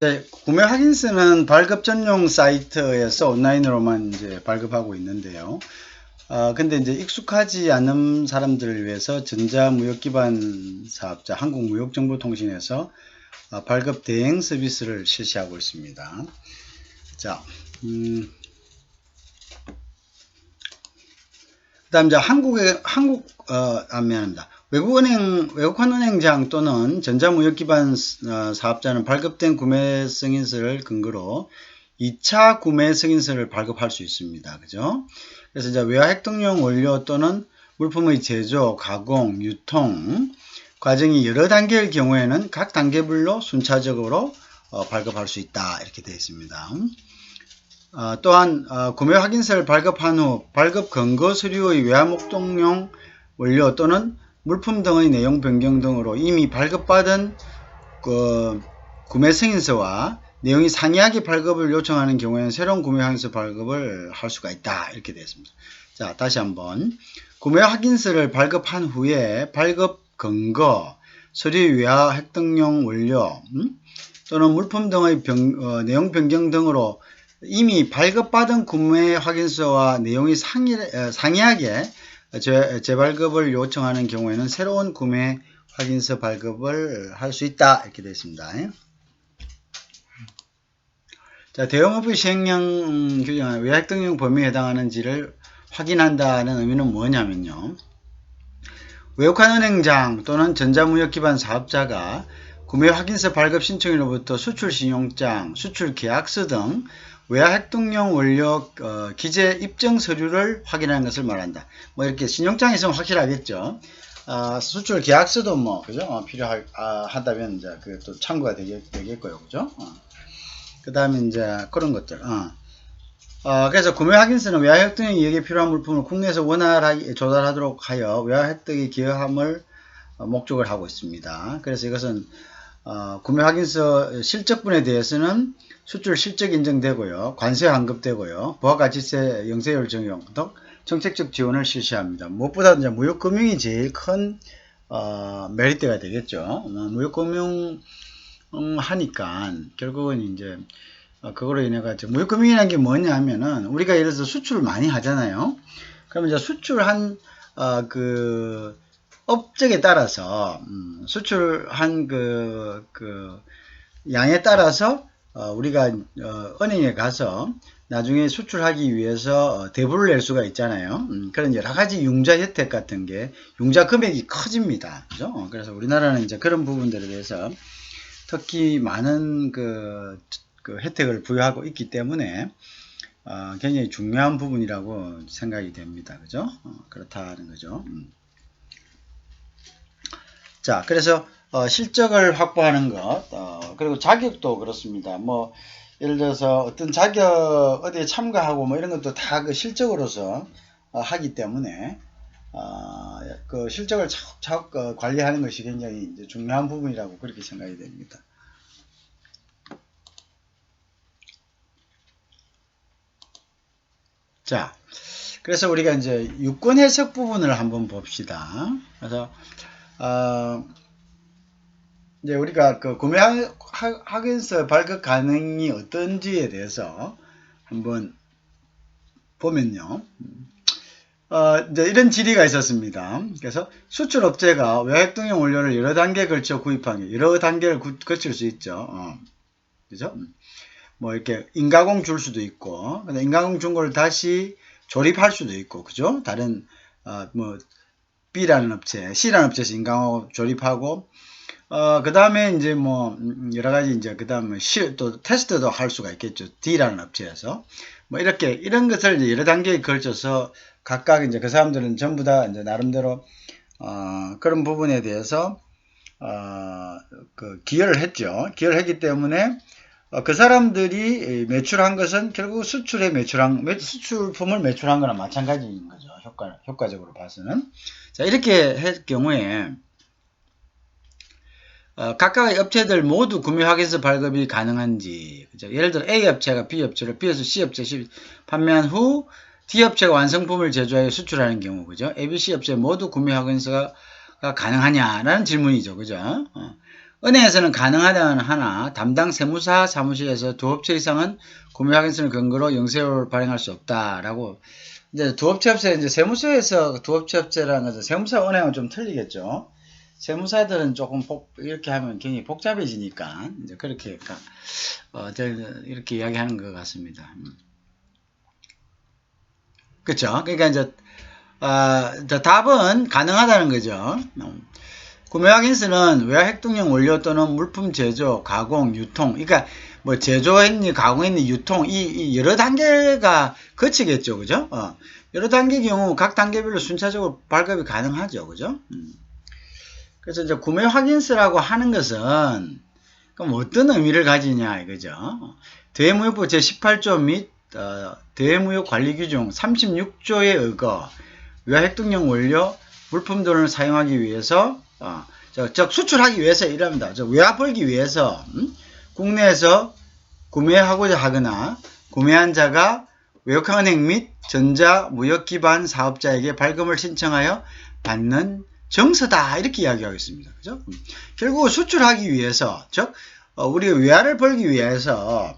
네, 구매 확인서는 발급 전용 사이트에서 온라인으로만 이제 발급하고 있는데요. 근데 이제 익숙하지 않은 사람들을 위해서 전자무역 기반 사업자 한국무역정보통신에서 발급 대행 서비스를 실시하고 있습니다. 자, 그다음 이제 미안합니다. 외국환은행장 또는 전자무역 기반 사업자는 발급된 구매 승인서를 근거로 2차 구매 승인서를 발급할 수 있습니다. 그죠? 그래서 이제 외화 획득용 원료 또는 물품의 제조, 가공, 유통 과정이 여러 단계일 경우에는 각 단계별로 순차적으로 발급할 수 있다. 이렇게 되어 있습니다. 또한 구매 확인서를 발급한 후 발급 근거 서류의 외화 목록용 원료 또는 물품 등의 내용 변경 등으로 이미 발급받은 구매 승인서와 내용이 상이하게 발급을 요청하는 경우에는 새로운 구매 확인서 발급을 할 수가 있다. 이렇게 되어 있습니다. 자, 다시 한번 구매 확인서를 발급한 후에 발급 근거, 서류 외화 획득용 원료 또는 물품 등의 내용 변경 등으로 이미 발급받은 구매 확인서와 내용이 상이하게 재발급을 요청하는 경우에는 새로운 구매 확인서 발급을 할 수 있다. 이렇게 되어 있습니다. 자, 대형업의 시행령 규정은 외화 획득용 범위에 해당하는지를 확인한다는 의미는 뭐냐면요. 외국환은행장 또는 전자무역 기반 사업자가 구매 확인서 발급 신청일로부터 수출신용장, 수출계약서 등 외화 획득용 원료 기재 입증 서류를 확인하는 것을 말한다. 뭐 이렇게 신용장이 있으면 확실하겠죠. 수출 계약서도 뭐 그죠? 필요하다면 이제 그것도 참고가 되겠고요, 그죠? 그 다음에 이제 그런 것들. 그래서 구매 확인서는 외화 획득용 이익에 필요한 물품을 국내에서 원활하게 조달하도록 하여 외화 획득에 기여함을 목적을 하고 있습니다. 그래서 이것은 구매 확인서 실적분에 대해서는 수출 실적 인정되고요. 관세 환급되고요. 부가가치세 영세율 적용 등 정책적 지원을 실시합니다. 무엇보다 이제 무역금융이 제일 큰 메리트가 되겠죠. 무역금융 하니까 결국은 이제 그거로 인해 가지고 무역금융이라는 게 뭐냐 하면은 우리가 예를 들어서 수출을 많이 하잖아요. 그러면 이제 수출한 그 업적에 따라서 수출한 그 양에 따라서 우리가 은행에 가서 나중에 수출하기 위해서 대부를 낼 수가 있잖아요. 그런 여러 가지 융자 혜택 같은 게 융자 금액이 커집니다. 그죠? 그래서 우리나라는 이제 그런 부분들에 대해서 특히 많은 그 혜택을 부여하고 있기 때문에 굉장히 중요한 부분이라고 생각이 됩니다. 그죠? 그렇다는 거죠. 자, 그래서 실적을 확보하는 것, 그리고 자격도 그렇습니다. 뭐 예를 들어서 어떤 자격 어디에 참가하고 뭐 이런 것도 다 그 실적으로서 하기 때문에 그 실적을 차곡차곡 관리하는 것이 굉장히 이제 중요한 부분이라고 그렇게 생각이 됩니다. 자, 그래서 우리가 이제 유권 해석 부분을 한번 봅시다. 그래서 이제 우리가 그 구매 확인서 발급 가능이 어떤지에 대해서 한번 보면요. 이제 이런 질의가 있었습니다. 그래서 수출업체가 외화 획득용 원료를 여러 단계에 걸쳐 구입하기, 여러 단계를 거칠 수 있죠. 그죠? 뭐 이렇게 인가공 줄 수도 있고, 근데 인가공 준 걸 다시 조립할 수도 있고, 그죠? 다른 뭐 B라는 업체, C라는 업체에서 인가공 조립하고, 그 다음에 이제 뭐 여러 가지 이제 그 다음에 또 테스트도 할 수가 있겠죠. D라는 업체에서 뭐 이렇게 이런 것을 이제 여러 단계에 걸쳐서 각각 이제 그 사람들은 전부 다 이제 나름대로 그런 부분에 대해서 그 기여를 했죠. 기여를 했기 때문에 그 사람들이 매출한 것은 결국 수출품을 매출한 거나 마찬가지인 거죠. 효과적으로 봐서는. 자, 이렇게 할 경우에 각각의 업체들 모두 구매 확인서 발급이 가능한지, 그죠? 예를 들어 A 업체가 B 업체를 B에서 C 업체 판매한 후 D 업체가 완성품을 제조하여 수출하는 경우, 그죠? A, B, C 업체 모두 구매 확인서가 가능하냐라는 질문이죠, 그죠? 은행에서는 가능하다는 하나 담당 세무사 사무실에서 두 업체 이상은 구매 확인서를 근거로 영세율을 발행할 수 없다라고. 이제 두 업체 합세, 이제 세무서에서 두 업체 합세라는 것은 세무사 은행은 좀 틀리겠죠. 세무사들은 조금 이렇게 하면 굉장히 복잡해지니까 이제 그렇게 이렇게 이야기하는 것 같습니다. 그렇죠? 그러니까 이제 답은 가능하다는 거죠. 구매 확인서는 외화 획득용 원료 또는 물품 제조, 가공, 유통, 그러니까 뭐 제조했니, 가공했니, 유통 이 여러 단계가 거치겠죠, 그죠? 여러 단계 경우 각 단계별로 순차적으로 발급이 가능하죠, 그죠? 그래서 이제 구매 확인서라고 하는 것은 그럼 어떤 의미를 가지냐 이거죠. 대무역부 제18조 및 대무역관리규정 36조에 의거 외화 획득용 원료 물품 등을 사용하기 위해서 즉 수출하기 위해서 이랍니다. 외화 벌기 위해서 국내에서 구매하고자 하거나 구매한 자가 외국은행 및 전자무역 기반 사업자에게 발급을 신청하여 받는 정서다 이렇게 이야기하고 있습니다. 그죠? 결국 수출하기 위해서 즉 우리가 외화를 벌기 위해서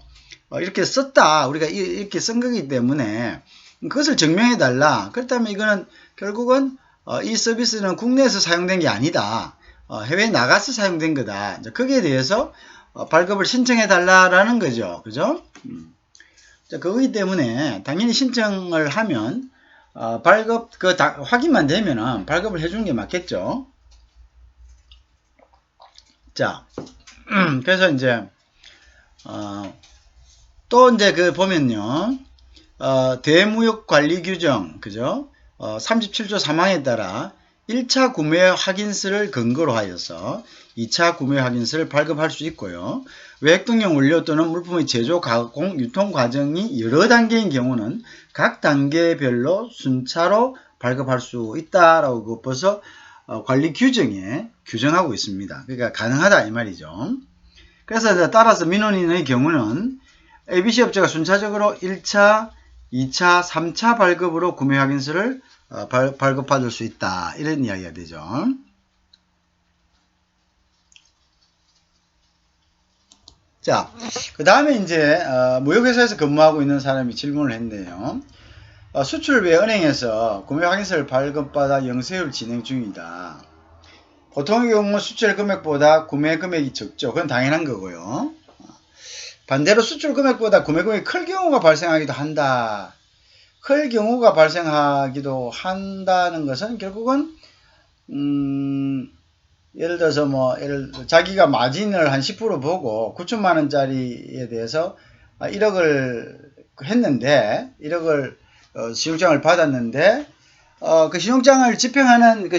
이렇게 썼다 우리가 이렇게 쓴 거기 때문에 그것을 증명해 달라. 그렇다면 이거는 결국은 이 서비스는 국내에서 사용된 게 아니다. 해외에 나가서 사용된 거다. 거기에 대해서 발급을 신청해 달라라는 거죠. 그죠? 그거기 때문에 당연히 신청을 하면 발급 확인만 되면은 발급을 해주는 게 맞겠죠. 자, 그래서 이제 또 이제 보면요, 대무역관리규정 그죠? 37조 3항에 따라 1차 구매 확인서를 근거로 하여서 2차 구매 확인서를 발급할 수 있고요. 외획득용 원료 또는 물품의 제조, 가공, 유통 과정이 여러 단계인 경우는 각 단계별로 순차로 발급할 수 있다라고 벌써 관리 규정에 규정하고 있습니다. 그러니까 가능하다 이 말이죠. 그래서 따라서 민원인의 경우는 ABC 업체가 순차적으로 1차, 2차, 3차 발급으로 구매 확인서를 발급받을 수 있다. 이런 이야기가 되죠. 자, 그 다음에 이제 무역회사에서 근무하고 있는 사람이 질문을 했네요. 수출 외 은행에서 구매 확인서를 발급받아 영세율 진행 중이다. 보통의 경우 수출 금액보다 구매 금액이 적죠. 그건 당연한 거고요. 반대로 수출 금액보다 구매 금액이 클 경우가 발생하기도 한다. 클 경우가 발생하기도 한다는 것은 결국은 예를 들어서 자기가 마진을 한 10% 보고 9천만 원짜리에 대해서 1억을 했는데 1억을 신용장을 받았는데 그 신용장을 집행하는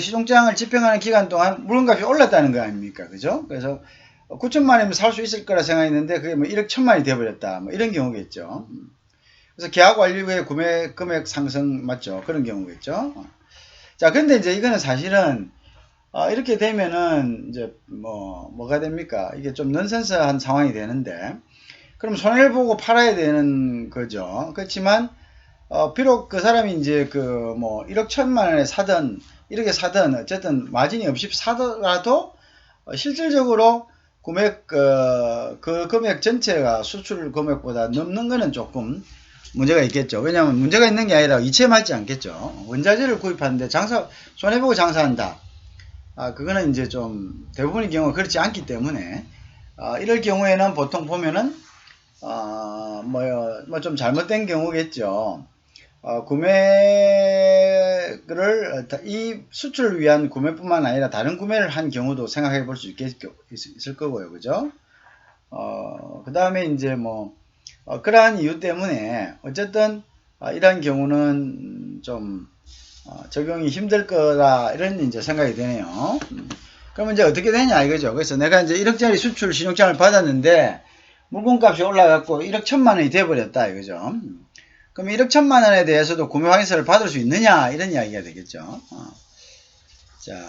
기간 동안 물건값이 올랐다는 거 아닙니까? 그죠? 그래서 9천만 원이면 살 수 있을 거라 생각했는데 그게 1억 1천만 원이 되어버렸다. 이런 경우겠죠. 그래서 계약 완료 후에 구매 금액 상승 맞죠? 그런 경우겠죠. 자, 근데 이제 이거는 사실은 이렇게 되면은 이제 뭐가 됩니까? 이게 좀 넌센스한 상황이 되는데 그럼 손해를 보고 팔아야 되는 거죠. 그렇지만 비록 그 사람이 이제 1억 1천만 원에 사든 1억에 사든 어쨌든 마진이 없이 사더라도 실질적으로 그 금액 전체가 수출 금액보다 넘는 거는 조금 문제가 있겠죠. 왜냐하면 문제가 있는 게 아니라 이체에 맞지 않겠죠. 원자재를 구입하는데 손해보고 장사한다. 그거는 이제 좀 대부분의 경우가 그렇지 않기 때문에 이럴 경우에는 보통 보면은 좀 잘못된 경우겠죠. 구매를 이 수출을 위한 구매뿐만 아니라 다른 구매를 한 경우도 생각해 볼 수 있을 거고요. 그죠? 그 다음에 이제 그러한 이유 때문에 어쨌든 이러한 경우는 좀 적용이 힘들 거다 이런 이제 생각이 되네요. 그러면 이제 어떻게 되냐 이거죠. 그래서 내가 이제 1억짜리 수출 신용장을 받았는데 물건값이 올라갔고 1억 1천만 원이 돼버렸다 이거죠. 그럼 1억 1천만 원에 대해서도 구매 확인서를 받을 수 있느냐 이런 이야기가 되겠죠. 자,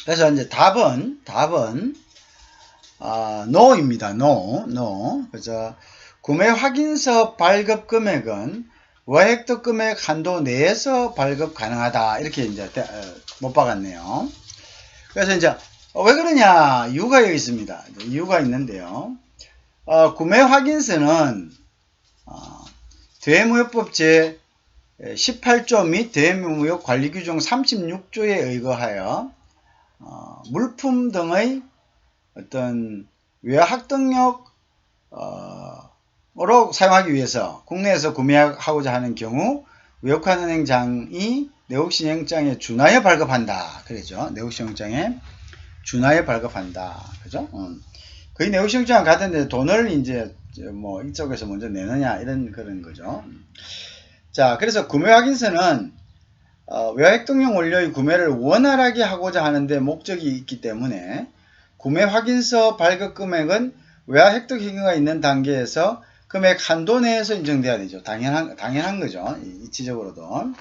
그래서 이제 답은 no입니다. no. 그래서 구매 확인서 발급 금액은 외획득 금액 한도 내에서 발급 가능하다. 이렇게 이제 못 박았네요. 그래서 이제 왜 그러냐 이유가 여기 있습니다. 이유가 있는데요. 구매 확인서는 대외무역법 제 18조 및 대외무역 관리규정 36조에 의거하여 물품 등의 어떤 외화 학등력으로 사용하기 위해서 국내에서 구매하고자 하는 경우 외국환은행장이 내국신용장에 준하여 발급한다. 그러죠. 내국신용장에 준하여 발급한다. 그죠? 거의 내국신용장 가던데 돈을 이제 뭐 이쪽에서 먼저 내느냐 이런 그런 거죠. 자, 그래서 구매 확인서는 외화 획득용 원료의 구매를 원활하게 하고자 하는데 목적이 있기 때문에 구매 확인서 발급 금액은 외화 획득 행위가 있는 단계에서 금액 한도 내에서 인정돼야 되죠. 당연한 거죠. 이치적으로도.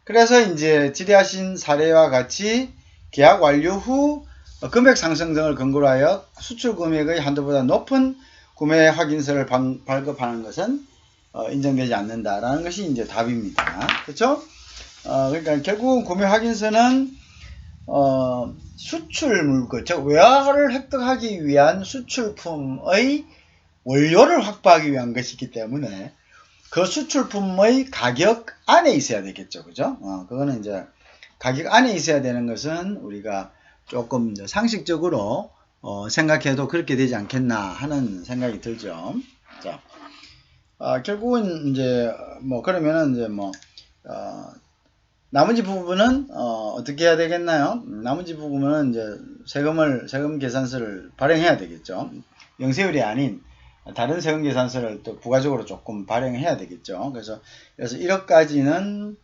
그래서 이제 지대하신 사례와 같이 계약 완료 후 금액 상승 등을 근거로 하여 수출 금액의 한도보다 높은 구매 확인서를 발급하는 것은 인정되지 않는다라는 것이 이제 답입니다. 그렇죠? 그러니까 결국은 구매 확인서는 수출 물건, 즉 외화를 획득하기 위한 수출품의 원료를 확보하기 위한 것이기 때문에 그 수출품의 가격 안에 있어야 되겠죠. 그죠? 그거는 이제 가격 안에 있어야 되는 것은 우리가 조금 이제 상식적으로 생각해도 그렇게 되지 않겠나 하는 생각이 들죠. 자, 결국은 이제 뭐 그러면은 이제 뭐 나머지 부분은 어떻게 해야 되겠나요? 나머지 부분은 이제 세금 계산서를 발행해야 되겠죠. 영세율이 아닌 다른 세금 계산서를 또 부가적으로 조금 발행해야 되겠죠. 그래서 1억까지는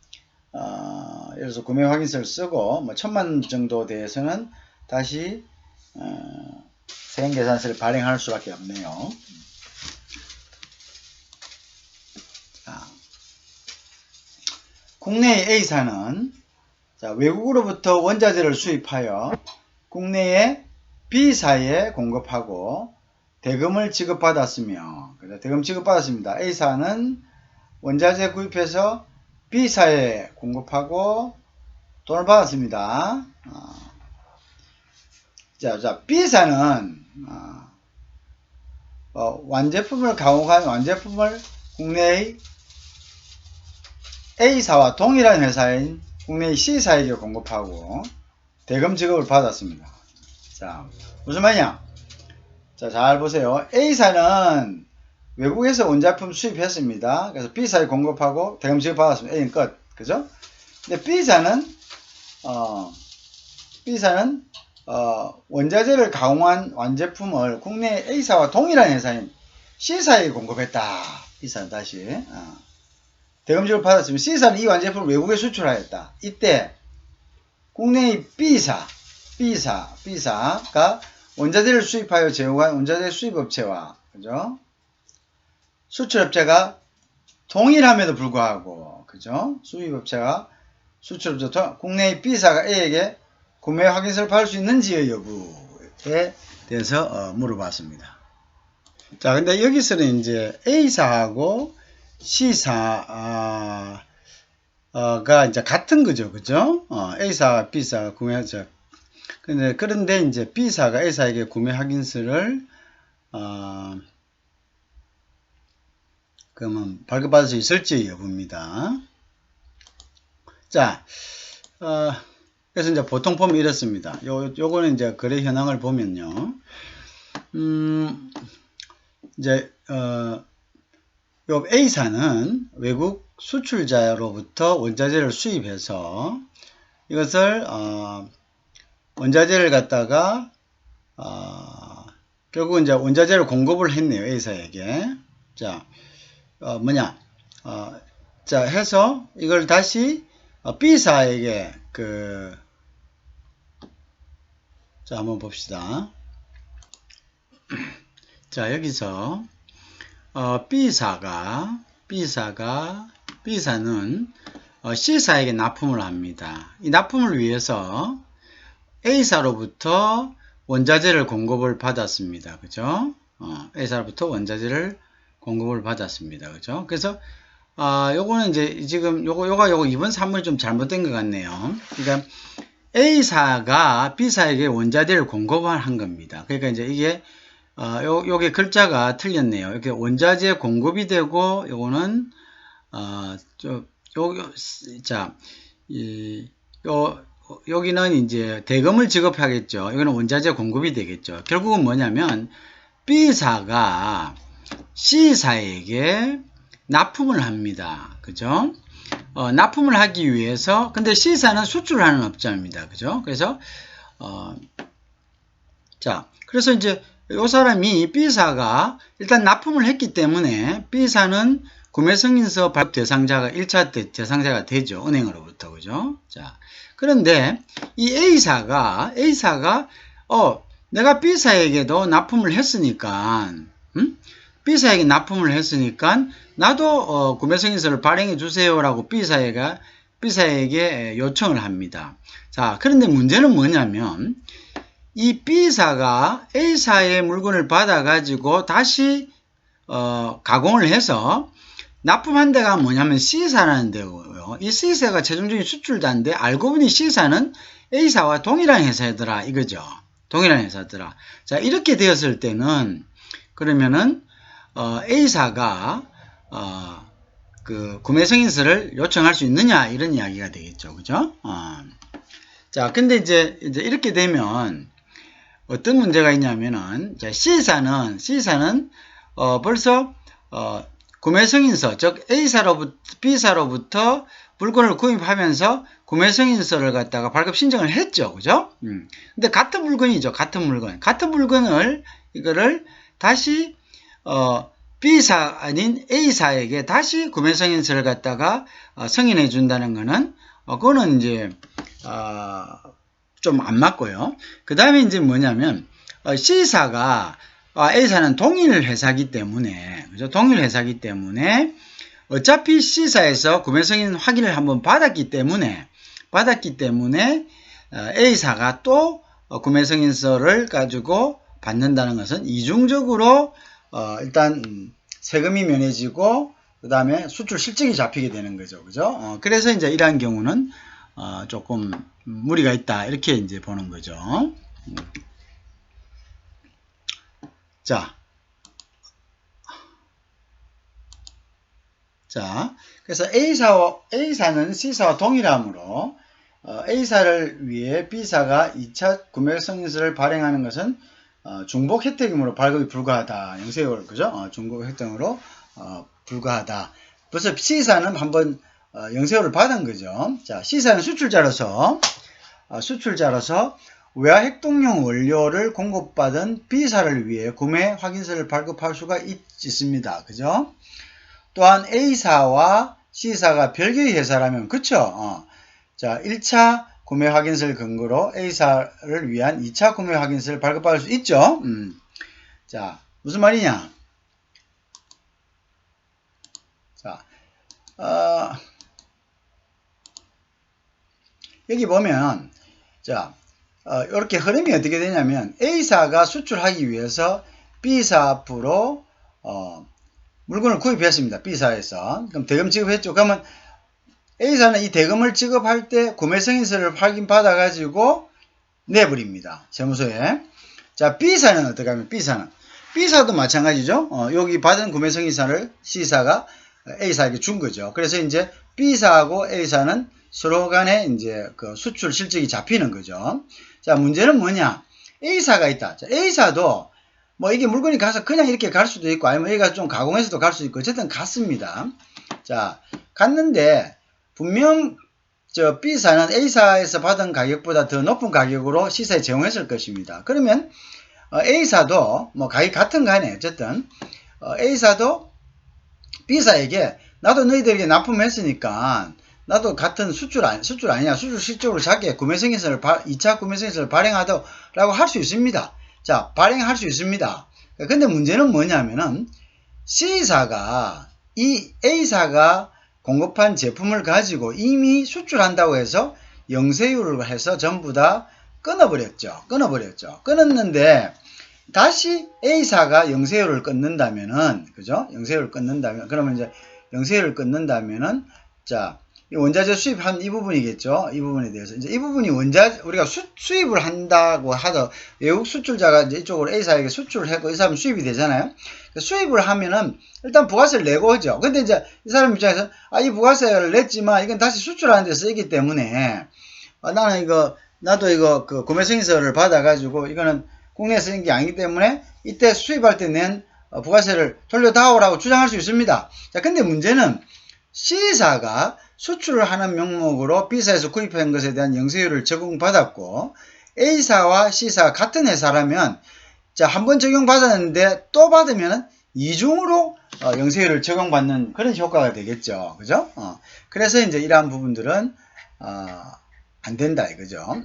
예를 들어서 구매 확인서를 쓰고 뭐 1,000만 정도 대해서는 다시 세금 계산서를 발행할 수밖에 없네요. 자, 국내의 A사는 외국으로부터 원자재를 수입하여 국내에 B사에 공급하고 대금을 지급받았으며, 대금 지급받았습니다. A사는 원자재 구입해서 B사에 공급하고 돈을 받았습니다. 자, B사는 완제품을 가공한 완제품을 국내의 A사와 동일한 회사인 국내의 C사에게 공급하고 대금 지급을 받았습니다. 자, 무슨 말이냐? 자, 잘 보세요. A사는 외국에서 원자품 수입했습니다. 그래서 B사에 공급하고 대금 지급 받았습니다. A는 끝. 그죠? 근데 B사는 원자재를 가공한 완제품을 국내 A사와 동일한 회사인 C사에 공급했다. B사는 다시 대금 지급을 받았으면 C사는 이 완제품을 외국에 수출하였다. 이때 국내의 B사가 원자재를 수입하여 제공한 원자재 수입업체와 그죠? 수출업체가 동일함에도 불구하고 그죠? 수입업체가 수출업체 국내의 B사가 A에게 구매 확인서를 받을 수 있는지의 여부에 대해서 물어봤습니다. 자, 근데 여기서는 이제 A사하고 C사가 이제 같은 거죠. 그죠? A사와 B사가 구매하죠. 그런데 이제 B사가 A사에게 구매 확인서를 그러면 발급받을 수 있을지 여부입니다. 자, 그래서 이제 보통 보면 이렇습니다. 요거는 이제 거래 현황을 보면요. 이제 요 A사는 외국 수출자로부터 원자재를 수입해서 이것을 원자재를 갖다가 결국 이제 원자재를 공급을 했네요. A사에게. 자, 자, 해서 이걸 다시 B사에게 자, 한번 봅시다. 자, 여기서 B사는 C사에게 납품을 합니다. 이 납품을 위해서 A사로부터 원자재를 공급을 받았습니다. 그죠? A사로부터 원자재를 공급을 받았습니다. 그죠? 그래서 요거는 이제 지금 요거 2번 산문이 좀 잘못된 것 같네요. 그러니까 A사가 B사에게 원자재를 공급한 겁니다. 그러니까 이제 이게 요게 글자가 틀렸네요. 이렇게 원자재 공급이 되고 요거는 여기는 이제 대금을 지급하겠죠. 여기는 원자재 공급이 되겠죠. 결국은 뭐냐면 B사가 C사에게 납품을 합니다. 그죠? 납품을 하기 위해서, 근데 C사는 수출하는 업자입니다. 그죠? 그래서, 그래서 이제 요 사람이 B사가 일단 납품을 했기 때문에 B사는 구매승인서 발급 대상자가 1차 대상자가 되죠. 은행으로부터. 그죠? 자, 그런데 이 A사가 내가 B사에게도 납품을 했으니까, B사에게 납품을 했으니까 나도 구매승인서를 발행해 주세요라고 B사에게 요청을 합니다. 자, 그런데 문제는 뭐냐면 이 B사가 A사의 물건을 받아가지고 다시 가공을 해서 납품한 데가 뭐냐면 C사라는 데고요. 이 C사가 최종적인 수출자인데 알고 보니 C사는 A사와 동일한 회사더라 이거죠. 동일한 회사더라. 자, 이렇게 되었을 때는 그러면은 A사가 그 구매승인서를 요청할 수 있느냐 이런 이야기가 되겠죠. 그죠? 자, 근데 이제 이렇게 되면 어떤 문제가 있냐면은 C사는 벌써 구매승인서, 즉 B사로부터 물건을 구입하면서 구매승인서를 갖다가 발급 신청을 했죠. 그죠? 근데 같은 물건이죠. 같은 물건을 이거를 다시 B사 아닌 A사에게 다시 구매승인서를 갖다가 승인해 준다는 거는 그거는 이제 좀 안 맞고요. 그 다음에 이제 뭐냐면 C사가 A사는 동일 회사기 때문에, 그죠? 동일 회사기 때문에 어차피 C사에서 구매승인 확인을 한번 받았기 때문에 A사가 또 구매승인서를 가지고 받는다는 것은 이중적으로 일단 세금이 면해지고 그 다음에 수출 실적이 잡히게 되는 거죠. 그죠? 그래서 이제 이러한 경우는 조금 무리가 있다 이렇게 이제 보는 거죠. 자, 그래서 A사는 C사와 동일하므로 A사를 위해 B사가 2차 구매승인서를 발행하는 것은 중복 혜택이므로 발급이 불가하다. 영세월, 그죠? 중복 혜택으로 불가하다. 벌써 C사는 한번 영세월을 받은 거죠. 자, C사는 수출자로서 외화 핵동용 원료를 공급받은 B사를 위해 구매 확인서를 발급할 수가 있습니다. 그죠? 또한 A사와 C사가 별개의 회사라면, 그쵸? 자, 1차 구매 확인서를 근거로 A사를 위한 2차 구매 확인서를 발급받을 수 있죠? 자, 무슨 말이냐? 자, 여기 보면, 자, 이렇게 흐름이 어떻게 되냐면, A사가 수출하기 위해서 B사 앞으로, 물건을 구입했습니다. B사에서. 그럼 대금 지급했죠. 그러면 A사는 이 대금을 지급할 때 구매승인서를 확인받아가지고 내버립니다. 세무서에. 자, B사는 어떻게 하면 B사도 마찬가지죠. 여기 받은 구매승인서를 C사가 A사에게 준 거죠. 그래서 이제 B사하고 A사는 서로 간에 이제 그 수출 실적이 잡히는 거죠. 자, 문제는 뭐냐? A사가 있다. 자, A사도 뭐 이게 물건이 가서 그냥 이렇게 갈 수도 있고 아니면 여기가 좀 가공해서도 갈 수도 있고 어쨌든 갔습니다. 자, 갔는데 분명 저 B사는 A사에서 받은 가격보다 더 높은 가격으로 C사에 제공했을 것입니다. 그러면 A사도 뭐 가격 같은 간에 어쨌든 A사도 B사에게 나도 너희들에게 납품했으니까 나도 같은 수출 아니냐 수출 실적으로 작게 구매승인서를 2차 구매승인서를 발행하도라고 할 수 있습니다. 자, 발행할 수 있습니다. 근데 문제는 뭐냐면은 C사가 이 A사가 공급한 제품을 가지고 이미 수출한다고 해서 영세율을 해서 전부 다 끊어버렸죠. 끊었는데 다시 A사가 영세율을 끊는다면은, 그죠? 영세율을 끊는다면, 그러면 이제 영세율을 끊는다면은, 자, 원자재 수입한 이 부분이겠죠. 이 부분에 대해서. 이제 이 부분이 우리가 수입을 한다고 하더, 외국 수출자가 이제 이쪽으로 A사에게 수출을 하고 이 사람 수입이 되잖아요. 수입을 하면은 일단 부가세를 내고 하죠. 근데 이제 이 사람 입장에서, 이 부가세를 냈지만 이건 다시 수출하는 데 쓰이기 때문에, 나도 이거 그 구매승인서를 받아가지고 이거는 국내에 쓰인 게 아니기 때문에 이때 수입할 때 낸 부가세를 돌려다오라고 주장할 수 있습니다. 자, 근데 문제는 C사가 수출을 하는 명목으로 B사에서 구입한 것에 대한 영세율을 적용받았고, A사와 C사가 같은 회사라면, 자, 한 번 적용받았는데 또 받으면 이중으로 영세율을 적용받는 그런 효과가 되겠죠. 그죠? 그래서 이제 이러한 부분들은 안 된다 이거죠.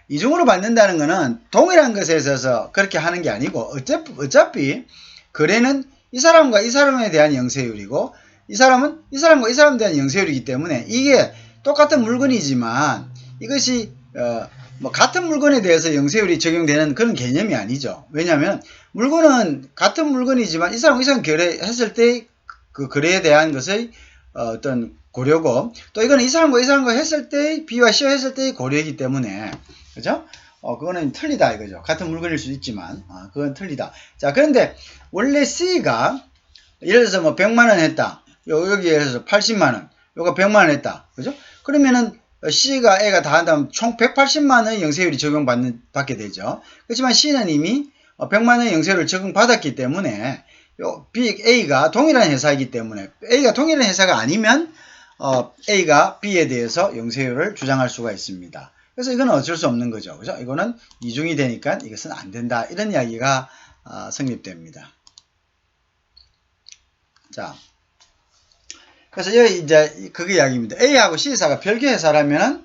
이중으로 받는다는 거는 동일한 것에 있어서 그렇게 하는 게 아니고, 어차피 거래는 이 사람과 이 사람에 대한 영세율이고, 이 사람은 이 사람과 이 사람에 대한 영세율이기 때문에 이게 똑같은 물건이지만 이것이 같은 물건에 대해서 영세율이 적용되는 그런 개념이 아니죠. 왜냐하면 물건은 같은 물건이지만 이 사람 이 사람 거래했을 때 그 거래에 대한 것의 어떤 고려고, 또 이거는 이 사람과 이 사람과 했을 때 B와 C와 했을 때의 고려이기 때문에, 그죠? 그거는 틀리다 이거죠. 같은 물건일 수 있지만 그건 틀리다. 자, 그런데 원래 C가 예를 들어서 뭐 100만원 했다. 여기에서 80만원, 요거 100만원 했다. 그죠? 그러면은 C가 A가 다 한다면 총 180만원의 영세율이 적용받게 되죠. 그렇지만 C는 이미 100만원의 영세율을 적용받았기 때문에 A가 동일한 회사이기 때문에, A가 동일한 회사가 아니면 A가 B에 대해서 영세율을 주장할 수가 있습니다. 그래서 이건 어쩔 수 없는 거죠. 그죠? 이거는 이중이 되니까 이것은 안 된다. 이런 이야기가 성립됩니다. 자, 그래서 여기 이제 그게 이야기입니다. A하고 C사가 별개 회사라면은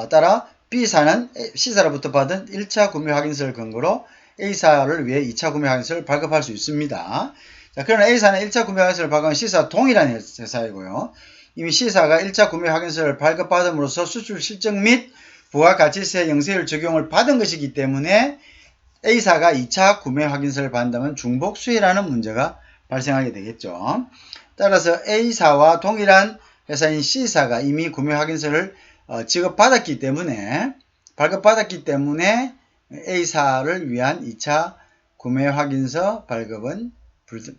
따라 B사는 C사로부터 받은 1차 구매 확인서를 근거로 A사를 위해 2차 구매 확인서를 발급할 수 있습니다. 자, 그러나 A사는 1차 구매 확인서를 발급한 C사와 동일한 회사이고요. 이미 C사가 1차 구매 확인서를 발급받음으로써 수출 실적 및 부가가치세 영세율 적용을 받은 것이기 때문에 A사가 2차 구매 확인서를 받는다면 중복 수혜라는 문제가 발생하게 되겠죠. 따라서 A사와 동일한 회사인 C사가 이미 구매 확인서를 발급받았기 때문에 A사를 위한 2차 구매 확인서 발급은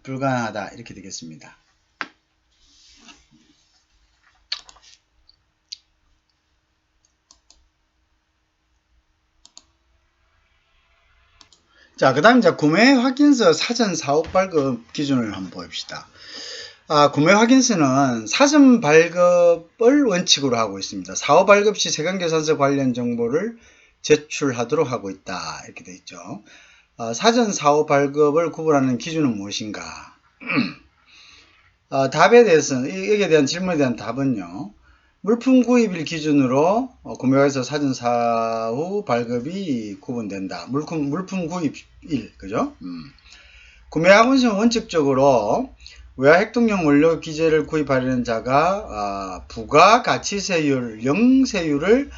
불가능하다. 이렇게 되겠습니다. 자, 그 다음 이제 구매 확인서 사전 사업 발급 기준을 한번 봅시다. 구매 확인서는 사전 발급을 원칙으로 하고 있습니다. 사업 발급 시 세관계산서 관련 정보를 제출하도록 하고 있다. 이렇게 되어 있죠. 사전 사업 발급을 구분하는 기준은 무엇인가? 답에 대해서는, 여기에 대한 질문에 대한 답은요. 물품 구입일 기준으로 구매해서 사전 사후 발급이 구분된다. 물품 구입일, 그죠? 구매 확인서는 원칙적으로 외화 획득용 원료 기재를 구입하려는 자가 부가가치세율, 영세율을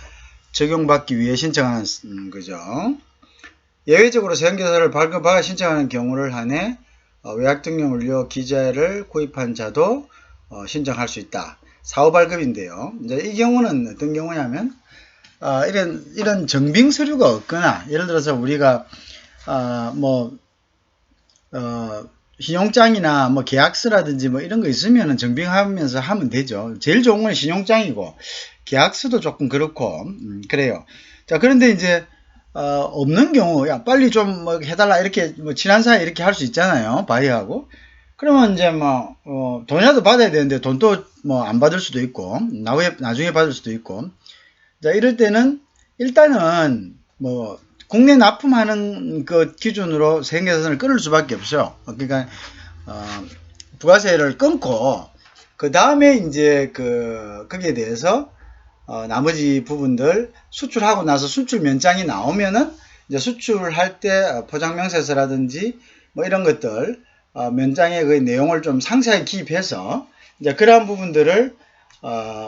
적용받기 위해 신청하는 거죠. 예외적으로 세관계산서를 발급하여 신청하는 경우를 한해 외화 획득용 원료 기재를 구입한 자도 신청할 수 있다. 사후 발급인데요. 이제 이 경우는 어떤 경우냐면 이런 정빙 서류가 없거나, 예를 들어서 우리가 신용장이나 뭐 계약서라든지 뭐 이런 거 있으면은 정빙하면서 하면 되죠. 제일 좋은 건 신용장이고 계약서도 조금 그렇고 그래요. 자, 그런데 이제 없는 경우, 야 빨리 좀 뭐 해달라 이렇게 뭐 친한 사이 이렇게 할 수 있잖아요. 바이하고. 그러면 이제 돈이라도 받아야 되는데 돈도 뭐 안 받을 수도 있고 나중에 받을 수도 있고. 자, 이럴 때는 일단은 뭐 국내 납품하는 그 기준으로 세관계산서를 끊을 수밖에 없어요. 그러니까 부가세를 끊고 그 다음에 이제 거기에 대해서 나머지 부분들 수출하고 나서 수출 면장이 나오면은 이제 수출할 때 포장명세서라든지 뭐 이런 것들 면장의 그 내용을 좀 상세하게 기입해서 이제 그러한 부분들을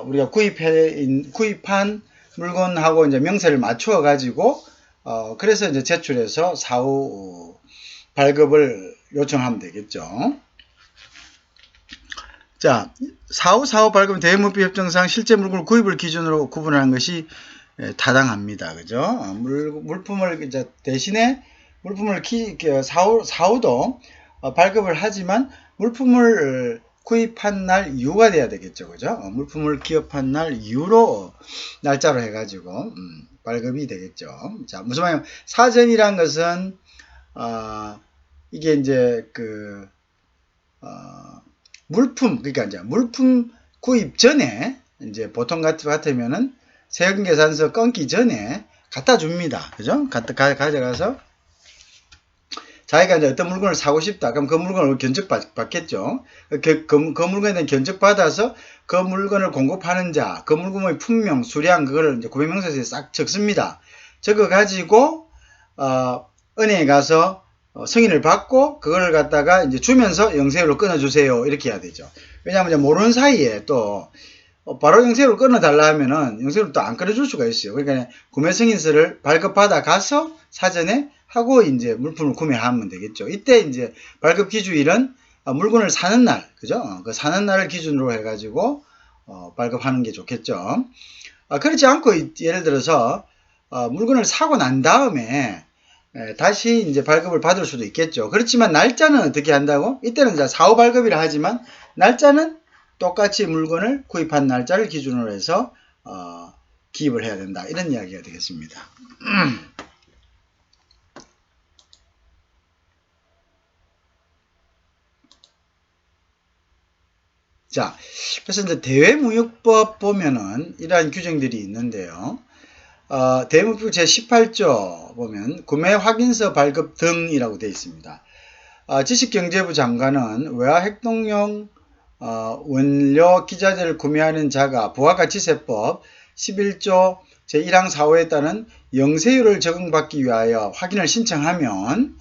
우리가 구입한 물건하고 이제 명세를 맞추어 가지고 그래서 이제 제출해서 사후 발급을 요청하면 되겠죠. 자, 4545 발급 대외무비 협정상 실제 물건을 구입을 기준으로 구분하는 것이 타당합니다. 그죠? 물품을 이제 대신에 물품을 45도 발급을 하지만 물품을 구입한 날 이후가 돼야 되겠죠. 그죠? 물품을 기업한 날 이후로 날짜로 해가지고 발급이 되겠죠. 자, 무슨 말이냐면 사전이란 것은 이게 이제 물품, 그러니까 이제 물품 구입 전에 이제 보통 같으면은 세금계산서 끊기 전에 갖다 줍니다. 그죠? 가져가서 자기가 이제 어떤 물건을 사고 싶다. 그럼 그 물건을 견적받겠죠. 그 물건에 대한 견적받아서 그 물건을 공급하는 자, 그 물건의 품명, 수량, 그거를 이제 구매명세서에 싹 적습니다. 적어가지고, 은행에 가서 승인을 받고, 그걸 갖다가 이제 주면서 영세율로 끊어주세요. 이렇게 해야 되죠. 왜냐하면 이제 모르는 사이에 또, 바로 영세율로 끊어달라 하면은 영세율을 또 안 끊어줄 수가 있어요. 그러니까 구매 승인서를 발급받아 가서 사전에 하고 이제 물품을 구매하면 되겠죠. 이때 이제 발급 기준일은 물건을 사는 날, 그죠? 그 사는 날을 기준으로 해가지고 발급하는 게 좋겠죠. 그렇지 않고 예를 들어서 물건을 사고 난 다음에 다시 이제 발급을 받을 수도 있겠죠. 그렇지만 날짜는 어떻게 한다고? 이때는 이제 사후 발급이라 하지만 날짜는 똑같이 물건을 구입한 날짜를 기준으로 해서 기입을 해야 된다. 이런 이야기가 되겠습니다. 자, 그래서 이제 대외무역법 보면은 이러한 규정들이 있는데요. 대외무역법 제18조 보면 구매 확인서 발급 등이라고 되어 있습니다. 지식경제부 장관은 외화 핵동용 원료 기자재를 구매하는 자가 부가가치세법 11조 제1항 4호에 따른 영세율을 적용받기 위하여 확인을 신청하면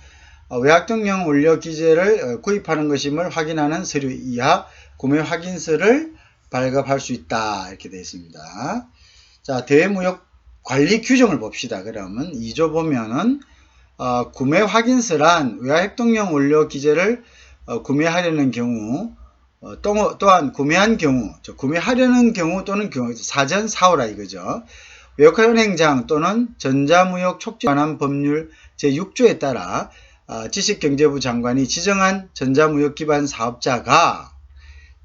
외화핵동용 원료 기재를 구입하는 것임을 확인하는 서류 이하 구매 확인서를 발급할 수 있다. 이렇게 되어 있습니다. 자, 대외무역 관리 규정을 봅시다. 그러면 2조 보면은 구매 확인서란 외화핵동용 원료 기재를 구매하려는 경우 또한 구매한 경우, 구매하려는 경우 또는 경우 사전 사오라 이거죠. 외국은행장 또는 전자무역 촉진 관한 법률 제6조에 따라 지식경제부 장관이 지정한 전자무역 기반 사업자가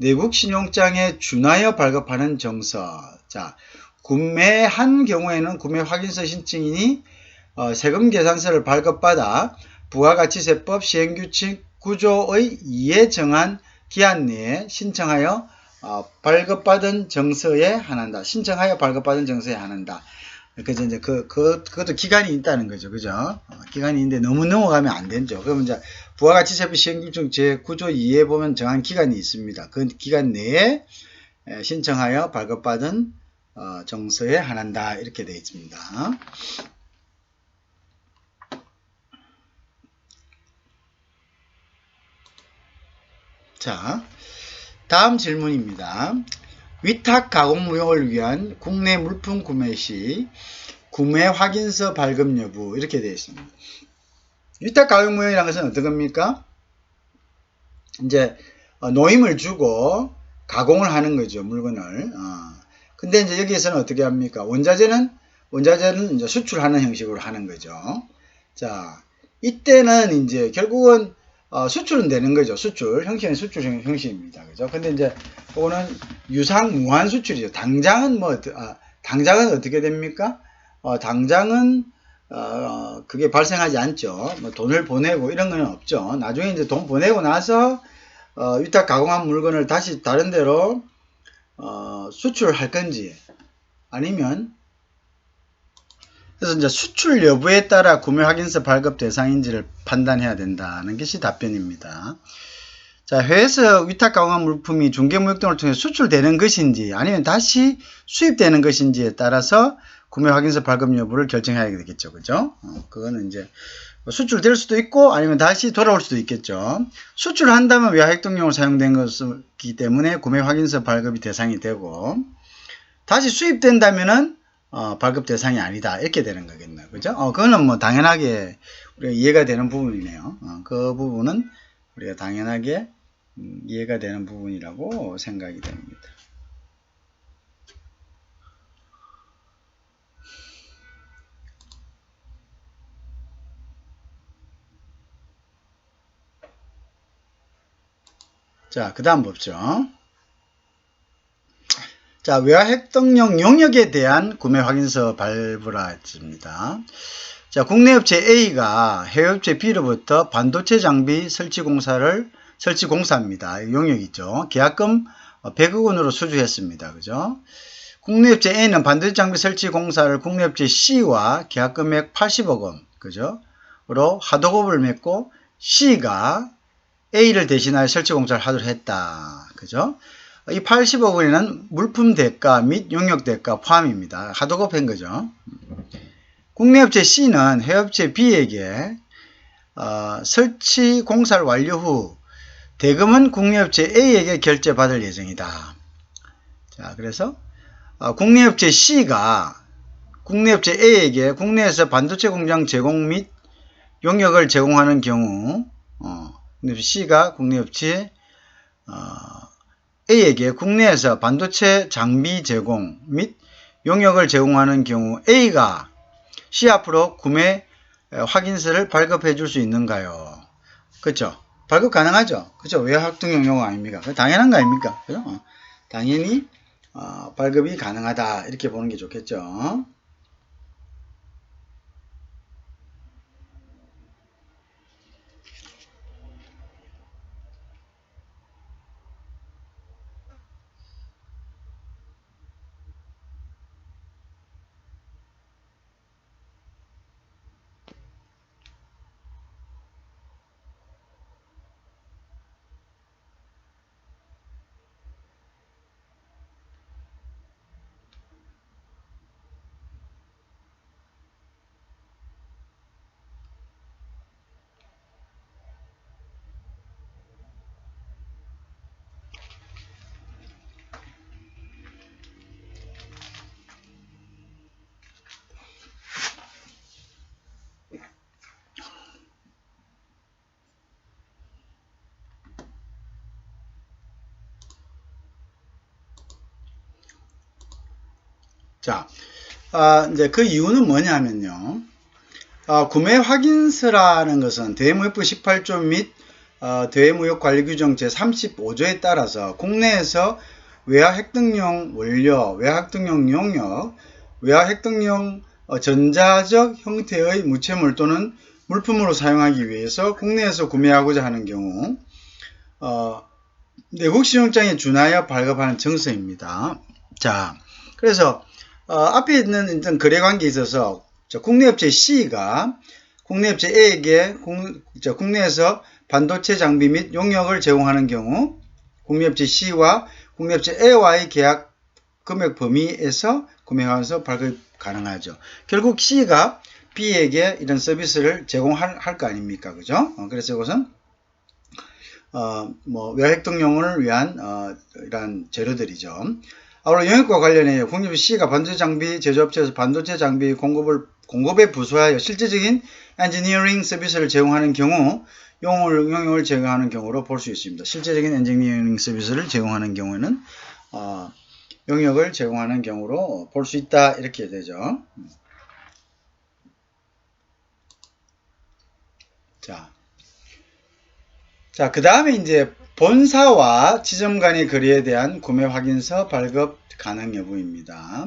내국 신용장에 준하여 발급하는 정서. 자, 구매한 경우에는 구매 확인서 신청인이 세금 계산서를 발급받아 부가가치세법 시행규칙 9조의 2에 정한 기한 내에 신청하여 발급받은 정서에 한한다. 신청하여 발급받은 정서에 한한다. 그래서 이제 그것도 기간이 있다는 거죠. 그죠? 기간이 있는데 너무 넘어가면 안 되죠. 그러면 이제 부가가치세법 시행규칙 제9조 2에 보면 정한 기간이 있습니다. 그 기간 내에 신청하여 발급받은 정서에 한한다. 이렇게 되어 있습니다. 자, 다음 질문입니다. 위탁 가공무용을 위한 국내 물품 구매 시 구매 확인서 발급 여부 이렇게 되어 있습니다. 위탁 가공무용이라는 것은 어떤 겁니까? 이제 노임을 주고 가공을 하는 거죠. 물건을. 근데 이제 여기에서는 어떻게 합니까? 원자재는 이제 수출하는 형식으로 하는 거죠. 자, 이때는 이제 결국은 수출은 되는 거죠. 수출 형식은 수출 형식입니다. 그죠? 근데 이제 그거는 유상 무한 수출이죠. 당장은 당장은 어떻게 됩니까? 당장은 그게 발생하지 않죠. 뭐 돈을 보내고 이런 거는 없죠. 나중에 이제 돈 보내고 나서 위탁 가공한 물건을 다시 다른 데로 수출할 건지 아니면 그래서 이제 수출 여부에 따라 구매 확인서 발급 대상인지를 판단해야 된다는 것이 답변입니다. 자, 해외에서 위탁 가공한 물품이 중개무역 등을 통해 수출되는 것인지 아니면 다시 수입되는 것인지에 따라서 구매 확인서 발급 여부를 결정해야 되겠죠. 그죠? 그거는 이제 수출될 수도 있고 아니면 다시 돌아올 수도 있겠죠. 수출을 한다면 외화핵동용으로 사용된 것이기 때문에 구매 확인서 발급이 대상이 되고 다시 수입된다면은 발급 대상이 아니다. 이렇게 되는 거겠네요. 그죠? 그거는 뭐 당연하게 우리가 이해가 되는 부분이네요. 그 부분은 우리가 당연하게 이해가 되는 부분이라고 생각이 됩니다. 자, 그 다음 보죠. 자, 외화 획득용 용역에 대한 구매 확인서 발부라 했습니다. 자, 국내 업체 A가 해외 업체 B로부터 반도체 장비 설치 공사입니다. 용역이죠. 계약금 100억 원으로 수주했습니다. 그죠? 국내 업체 A는 반도체 장비 설치 공사를 국내 업체 C와 계약 금액 80억 원, 그죠? 로 하도급을 맺고 C가 A를 대신하여 설치 공사를 하도록 했다. 그죠? 이 80억 원에는 물품 대가 및 용역 대가 포함입니다. 하도급 한 거죠. 국내 업체 C는 해외업체 B에게 설치 공사를 완료 후 대금은 국내 업체 A에게 결제받을 예정이다. 자, 그래서 국내 업체 C가 국내 업체 A에게 국내에서 반도체 공장 제공 및 용역을 제공하는 경우 C가 국내 업체 A에게 국내에서 반도체 장비 제공 및 용역을 제공하는 경우 A가 C 앞으로 구매 확인서를 발급해 줄 수 있는가요? 그렇죠? 발급 가능하죠? 그렇죠? 외화학등용 용어 아닙니까? 당연한 거 아닙니까? 그죠? 당연히 발급이 가능하다 이렇게 보는 게 좋겠죠. 자, 이제 그 이유는 뭐냐면요. 구매 확인서라는 것은 대외무역부 18조 및 대외무역관리규정 제35조에 따라서 국내에서 외화 획득용 원료, 외화 획득용 용역, 외화 획득용 전자적 형태의 무체물 또는 물품으로 사용하기 위해서 국내에서 구매하고자 하는 경우 내국 신용장에 준하여 발급하는 정서입니다. 자, 그래서 앞에 있는 일단 거래관계에 있어서 국내 업체 C가 국내 업체 A에게 국내에서 반도체 장비 및 용역을 제공하는 경우 국내 업체 C와 국내 업체 A와의 계약 금액 범위에서 구매하면서 발급 가능하죠. 결국 C가 B에게 이런 서비스를 제공할 거 아닙니까? 그죠? 그래서 이것은 외화획득용을 위한 이런 재료들이죠. 아울러 용역과 관련해 국내 C가 반도체 장비 제조업체에서 반도체 장비 공급에 부수하여 실제적인 엔지니어링 서비스를 제공하는 경우 용역을 제공하는 경우로 볼 수 있습니다. 실제적인 엔지니어링 서비스를 제공하는 경우에는 용역을 제공하는 경우로 볼 수 있다 이렇게 되죠. 자, 그 다음에 이제 본사와 지점 간의 거래에 대한 구매 확인서 발급 가능 여부입니다.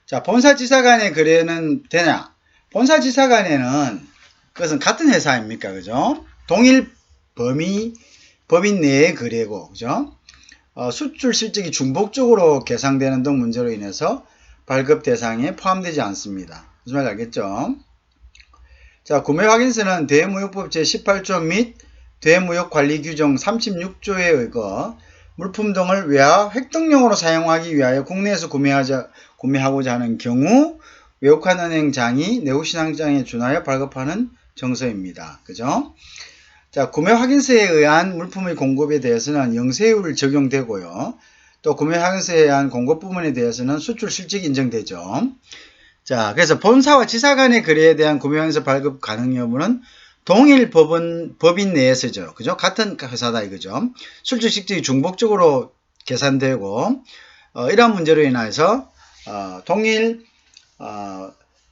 자, 본사 지사 간의 거래는 되냐? 본사 지사 간에는 그것은 같은 회사 아닙니까? 그죠? 동일 법인 내의 거래고, 그죠? 수출 실적이 중복적으로 계상되는 등 문제로 인해서 발급 대상에 포함되지 않습니다. 무슨 말인지 알겠죠? 자, 구매 확인서는 대무역법 제18조 및 대무역관리규정 36조에 의거 물품 등을 외화 획득용으로 사용하기 위하여 국내에서 구매하고자 하는 경우 외국한 은행장이 내국신앙장에 준하여 발급하는 정서입니다. 그죠? 자, 구매 확인서에 의한 물품의 공급에 대해서는 영세율 적용되고요. 또 구매 확인서에 의한 공급 부분에 대해서는 수출 실적이 인정되죠. 자, 그래서 본사와 지사 간의 거래에 대한 구매 확인서 발급 가능 여부는 동일 법인 내에서죠. 그죠? 같은 회사다 이거죠. 수출식적이 중복적으로 계산되고, 이러한 문제로 인해서, 동일,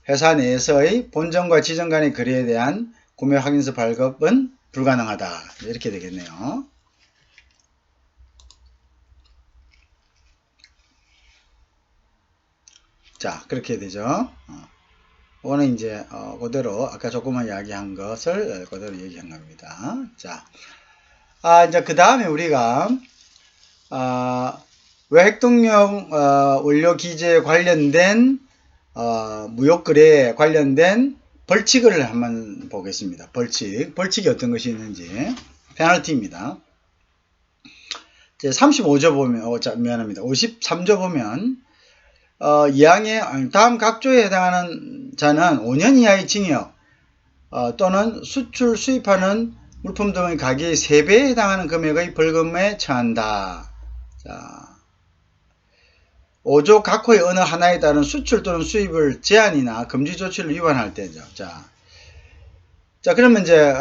회사 내에서의 본점과 지점 간의 거래에 대한 구매 확인서 발급은 불가능하다. 이렇게 되겠네요. 자, 그렇게 되죠. 이거는 이제, 그대로, 아까 조금만 이야기한 것을 그대로 얘기한 겁니다. 자, 이제 그 다음에 우리가, 외핵동력, 원료 기재에 관련된, 무역거래에 관련된 벌칙을 한번 보겠습니다. 벌칙이 어떤 것이 있는지. 페널티입니다. 35조 보면, 미안합니다. 53조 보면, 이항의 다음 각조에 해당하는 자는 5년 이하의 징역, 또는 수입하는 물품 등의 가격의 3배에 해당하는 금액의 벌금에 처한다. 자, 5조 각호의 어느 하나에 따른 수출 또는 수입을 제한이나 금지 조치를 위반할 때죠. 자, 그러면 이제,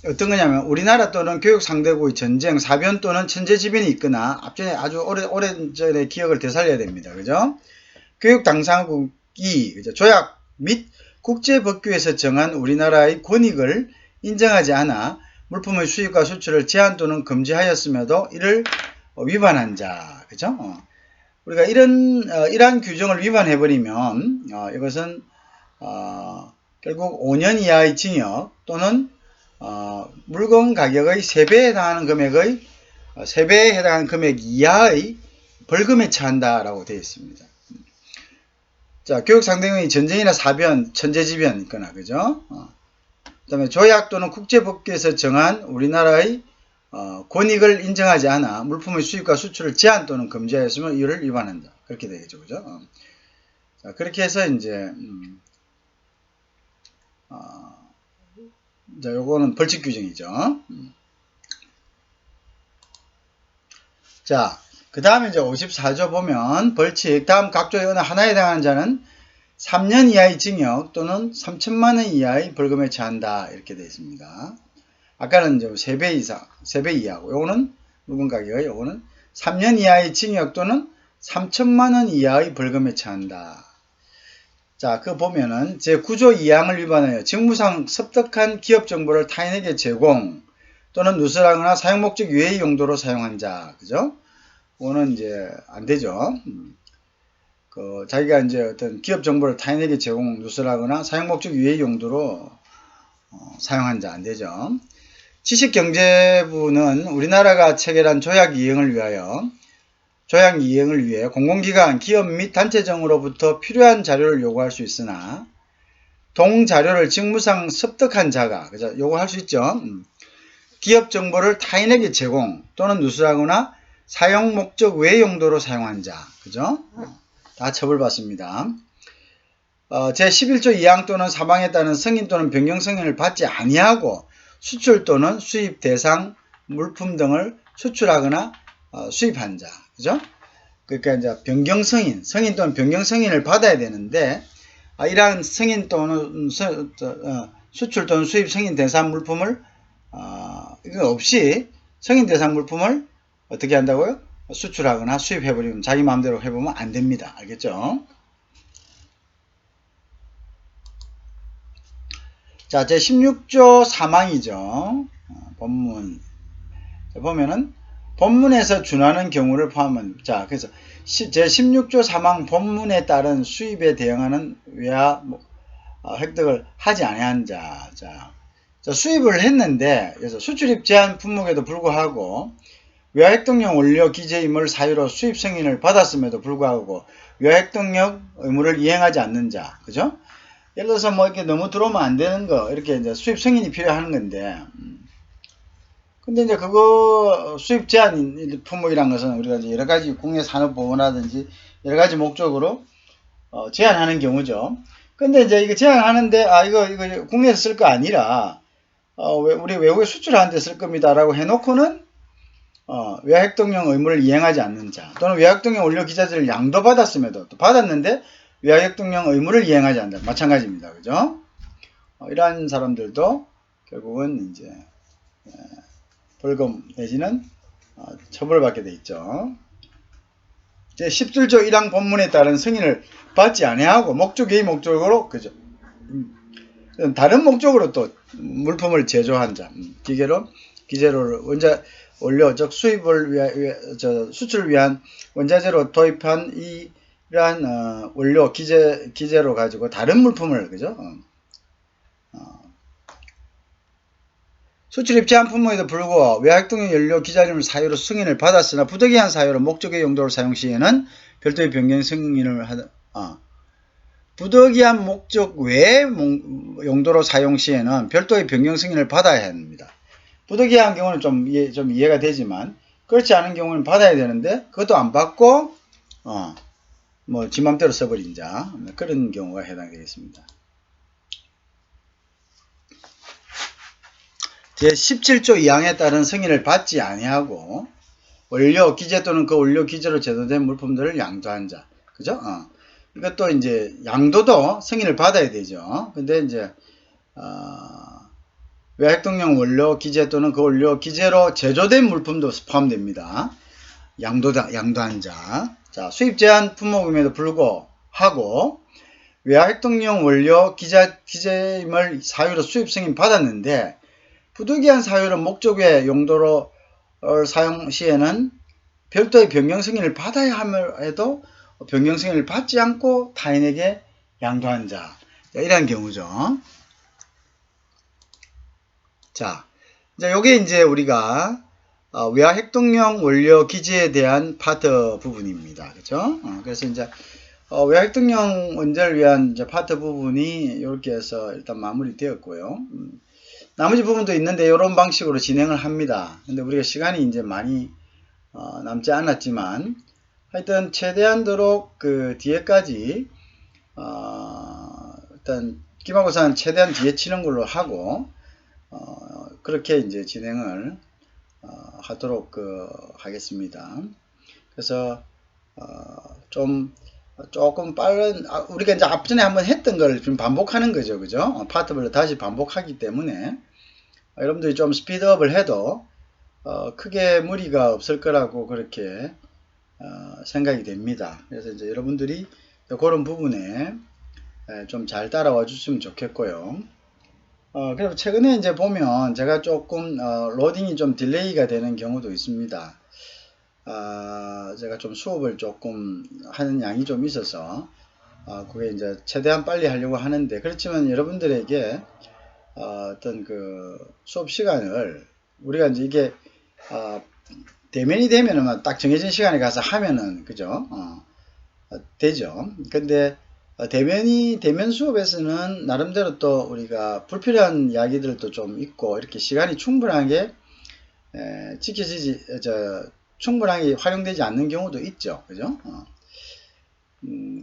어떤 거냐면, 우리나라 또는 교육 상대국의 전쟁, 사변 또는 천재지변이 있거나, 앞전에 아주 오래전에 기억을 되살려야 됩니다. 그죠? 교육 당사국이, 그죠? 조약 및 국제법규에서 정한 우리나라의 권익을 인정하지 않아 물품의 수입과 수출을 제한 또는 금지하였음에도 이를 위반한 자. 그죠? 우리가 이러한 규정을 위반해버리면, 이것은, 결국 5년 이하의 징역 또는 물건 가격의 3배에 해당하는 금액의 3배에 해당하는 금액 이하의 벌금에 처한다라고 되어 있습니다. 자, 교육 상대국의 전쟁이나 사변, 천재지변 있거나 그죠? 그다음에 조약 또는 국제법규에서 정한 우리나라의 권익을 인정하지 않아 물품의 수입과 수출을 제한 또는 금지하였으면 이를 위반한다. 그렇게 되겠죠, 그죠? 자, 그렇게 해서 이제 자, 요거는 벌칙 규정이죠. 자, 그 다음에 이제 54조 보면 벌칙, 다음 각조의 어느 하나에 해당하는 자는 3년 이하의 징역 또는 3천만 원 이하의 벌금에 처한다. 이렇게 되어 있습니다. 아까는 좀 3배 이상, 3배 이하고, 요거는 물건 가격이, 요거는 3년 이하의 징역 또는 3천만 원 이하의 벌금에 처한다. 자, 그 보면은 제9조 2항을 위반하여 직무상 습득한 기업 정보를 타인에게 제공 또는 누설하거나 사용 목적 외의 용도로 사용한 자, 그죠? 그거는 이제 안 되죠. 자기가 이제 어떤 기업 정보를 타인에게 제공, 누설하거나 사용 목적 외의 용도로 사용한 자 안 되죠. 지식경제부는 우리나라가 체결한 조약 이행을 위해 공공기관, 기업 및 단체정으로부터 필요한 자료를 요구할 수 있으나 동자료를 직무상 습득한 자가, 그죠? 요구할 수 있죠. 기업 정보를 타인에게 제공 또는 누설하거나 사용 목적 외 용도로 사용한 자, 그죠? 다 처벌받습니다. 제11조 2항 또는 사방에 따른 승인 또는 변경 승인을 받지 아니하고 수출 또는 수입 대상 물품 등을 수출하거나 수입한 자, 그죠? 그러니까 이제 변경 승인 또는 변경 승인을 받아야 되는데, 이러한 승인 또는 수출 또는 수입 승인 대상 물품을 이거 없이 승인 대상 물품을 어떻게 한다고요? 수출하거나 수입해버리면 자기 마음대로 해보면 안 됩니다. 알겠죠? 자, 제16조 3항이죠. 본문. 자, 보면은, 본문에서 준하는 경우를 포함한, 자, 그래서, 제16조 3항 본문에 따른 수입에 대응하는 외화 획득을 하지 아니한 자. 자, 수입을 했는데, 그래서 수출입 제한 품목에도 불구하고, 외화 획득용 원료 기재임을 사유로 수입 승인을 받았음에도 불구하고, 외화 획득용 의무를 이행하지 않는 자. 그죠? 예를 들어서 뭐 이렇게 너무 들어오면 안 되는 거, 이렇게 이제 수입 승인이 필요한 건데, 근데 이제 그거 수입 제한 품목이란 것은 우리가 이제 여러 가지 국내 산업 보호라든지 여러 가지 목적으로 제한하는 경우죠. 근데 이제 이거 제한하는데, 이거 국내에서 쓸 거 아니라, 우리 외국에 수출하는 데 쓸 겁니다라고 해놓고는, 외화 획득용 의무를 이행하지 않는 자, 또는 외화 획득용 원료 기자재를 양도받았음에도, 또 받았는데, 외화 획득용 의무를 이행하지 않는다. 마찬가지입니다. 그죠? 이러한 사람들도 결국은 이제 벌금 내지는 처벌받게 돼 있죠. 제 17조 1항 본문에 따른 승인을 받지 아니하고 목적 외의 목적으로 그죠. 다른 목적으로 또 물품을 제조한 자, 기재로를 원료 즉 수입을 수출을 위한 원자재로 도입한 이러한 원료 기재로 가지고 다른 물품을 그죠. 수출 입체한 품목에도 불구하고 외화활동용 연료 기자림을 사유로 승인을 받았으나 부득이한 사유로 목적의 용도로 사용 시에는 별도의 변경 승인을 부득이한 목적 외 용도로 사용 시에는 별도의 변경 승인을 받아야 합니다. 부득이한 경우는 좀 이해가 되지만 그렇지 않은 경우는 받아야 되는데 그것도 안 받고 뭐 지 맘대로 써버린 자 그런 경우가 해당되겠습니다. 제17조 2항에 따른 승인을 받지 아니하고 원료 기재 또는 그 원료 기재로 제조된 물품들을 양도한 자. 그죠? 이것도 이제 양도도 승인을 받아야 되죠. 근데 이제 외화활동용 원료 기재 또는 그 원료 기재로 제조된 물품도 포함됩니다. 양도한 자. 자, 수입 제한 품목임에도 불구하고 외화활동용 원료 기재임을 사유로 수입 승인 받았는데 부득이한 사유로 목적 외 용도로 사용 시에는 별도의 변경 승인을 받아야 함에도 변경 승인을 받지 않고 타인에게 양도한 자. 이러한 경우죠. 자, 요게 이제 우리가 외화활동용 원료 기재에 대한 파트 부분입니다. 그죠? 그래서 이제 외화활동용 원자를 위한 이제 파트 부분이 이렇게 해서 일단 마무리 되었고요. 나머지 부분도 있는데 이런 방식으로 진행을 합니다. 근데 우리가 시간이 이제 많이 남지 않았지만 하여튼 최대한도록 그 뒤에까지 일단 기말고사는 최대한 뒤에 치는 걸로 하고 그렇게 이제 진행을 하도록 하겠습니다. 그래서 조금 빠른 우리가 이제 앞전에 한번 했던 걸 좀 반복하는 거죠. 그죠? 파트별로 다시 반복하기 때문에 여러분들이 좀 스피드업을 해도 크게 무리가 없을 거라고 그렇게 생각이 됩니다. 그래서 이제 여러분들이 그런 부분에 좀 잘 따라와 주시면 좋겠고요. 그리고 최근에 이제 보면 제가 조금 로딩이 좀 딜레이가 되는 경우도 있습니다. 제가 좀 수업을 조금 하는 양이 좀 있어서 그게 이제 최대한 빨리 하려고 하는데 그렇지만 여러분들에게 어떤 그 수업 시간을 우리가 이제 이게 대면이 되면은 딱 정해진 시간에 가서 하면은 그죠? 되죠. 근데 대면 수업에서는 나름대로 또 우리가 불필요한 이야기들도 좀 있고 이렇게 시간이 충분하게 충분하게 활용되지 않는 경우도 있죠. 그죠?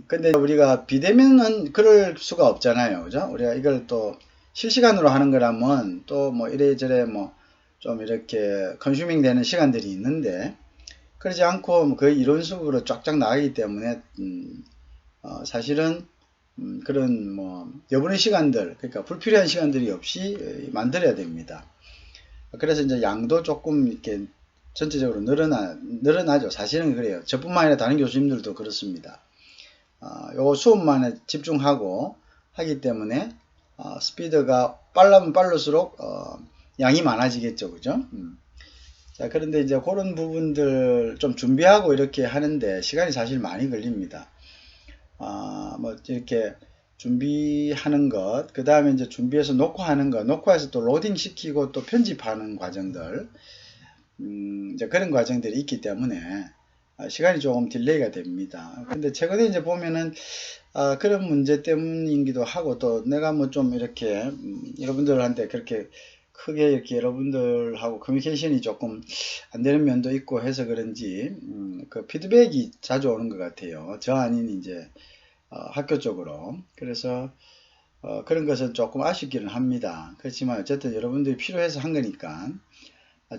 근데 우리가 비대면은 그럴 수가 없잖아요. 그죠? 우리가 이걸 또 실시간으로 하는 거라면 또 뭐 이래저래 뭐 좀 이렇게 컨슈밍 되는 시간들이 있는데 그러지 않고 거의 이론 수업으로 쫙쫙 나가기 때문에 사실은 그런 뭐 여분의 시간들 그러니까 불필요한 시간들이 없이 만들어야 됩니다. 그래서 이제 양도 조금 이렇게 전체적으로 늘어나죠. 사실은 그래요. 저뿐만 아니라 다른 교수님들도 그렇습니다. 요 수업만에 집중하고 하기 때문에 스피드가 빠르면 빠를수록 양이 많아지겠죠. 그죠? 자, 그런데 이제 그런 부분들 좀 준비하고 이렇게 하는데 시간이 사실 많이 걸립니다. 뭐 이렇게 준비하는 것, 그 다음에 이제 준비해서 녹화하는 것, 녹화해서 또 로딩 시키고 또 편집하는 과정들, 이제 그런 과정들이 있기 때문에 시간이 조금 딜레이가 됩니다. 근데 최근에 이제 보면은 그런 문제 때문이기도 하고 또 내가 뭐 좀 이렇게 여러분들한테 그렇게 크게 이렇게 여러분들하고 커뮤니케이션이 조금 안 되는 면도 있고 해서 그런지 그 피드백이 자주 오는 것 같아요. 저 아닌 이제 학교 쪽으로. 그래서 그런 것은 조금 아쉽기는 합니다. 그렇지만 어쨌든 여러분들이 필요해서 한 거니까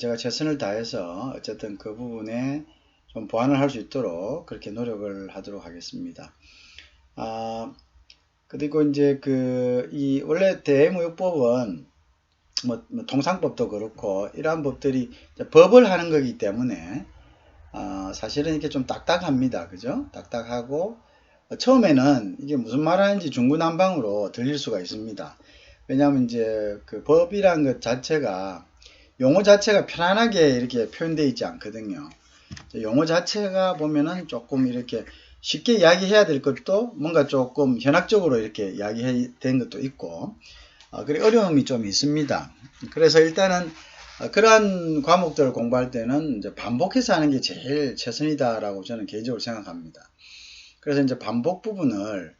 제가 최선을 다해서 어쨌든 그 부분에 좀 보완을 할 수 있도록 그렇게 노력을 하도록 하겠습니다. 그리고 이제 원래 대외무역법은 통상법도 그렇고 이러한 법들이 법을 하는 거기 때문에 사실은 이렇게 좀 딱딱합니다. 그죠? 딱딱하고 처음에는 이게 무슨 말 하는지 중구난방으로 들릴 수가 있습니다. 왜냐하면 이제 그 법이란 것 자체가 용어 자체가 편안하게 이렇게 표현되어 있지 않거든요. 용어 자체가 보면은 조금 이렇게 쉽게 이야기해야 될 것도 뭔가 조금 현학적으로 이렇게 이야기된 것도 있고, 그리고 어려움이 좀 있습니다. 그래서 일단은 그러한 과목들을 공부할 때는 이제 반복해서 하는 게 제일 최선이다라고 저는 개인적으로 생각합니다. 그래서 이제 반복 부분을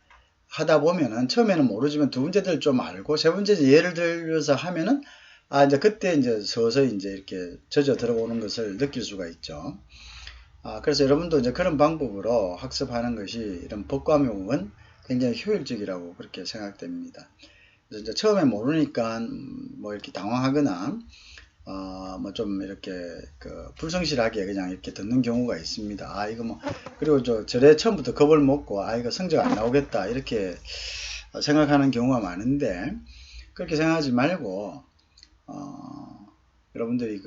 하다 보면은 처음에는 모르지만 두 번째들 좀 알고 세 번째 예를 들어서 하면은 이제 그때 이제 서서히 이제 이렇게 젖어 들어오는 것을 느낄 수가 있죠. 그래서 여러분도 이제 그런 방법으로 학습하는 것이 이런 법과목은 굉장히 효율적이라고 그렇게 생각됩니다. 그래서 이제 처음에 모르니까 뭐 이렇게 당황하거나 뭐 좀 이렇게 그 불성실하게 그냥 이렇게 듣는 경우가 있습니다. 이거 뭐 그리고 절에 처음부터 겁을 먹고 이거 성적 안 나오겠다 이렇게 생각하는 경우가 많은데 그렇게 생각하지 말고 여러분들이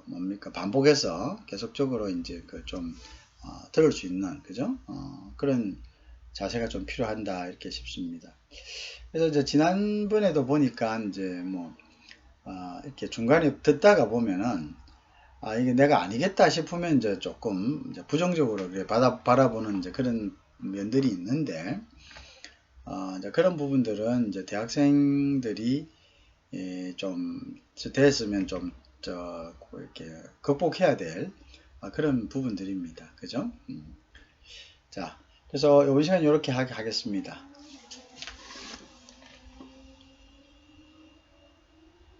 뭡니까 반복해서 계속적으로 이제 좀 들을 수 있는 그죠? 그런 자세가 좀 필요한다 이렇게 싶습니다. 그래서 이제 지난번에도 보니까 이제 뭐 이렇게 중간에 듣다가 보면은 이게 내가 아니겠다 싶으면 이제 조금 이제 부정적으로 바라보는 이제 그런 면들이 있는데 이제 그런 부분들은 이제 대학생들이 좀 됐으면 좀 이렇게 극복해야 될 그런 부분들입니다. 그죠? 자, 그래서 이번 시간 이렇게 하겠습니다.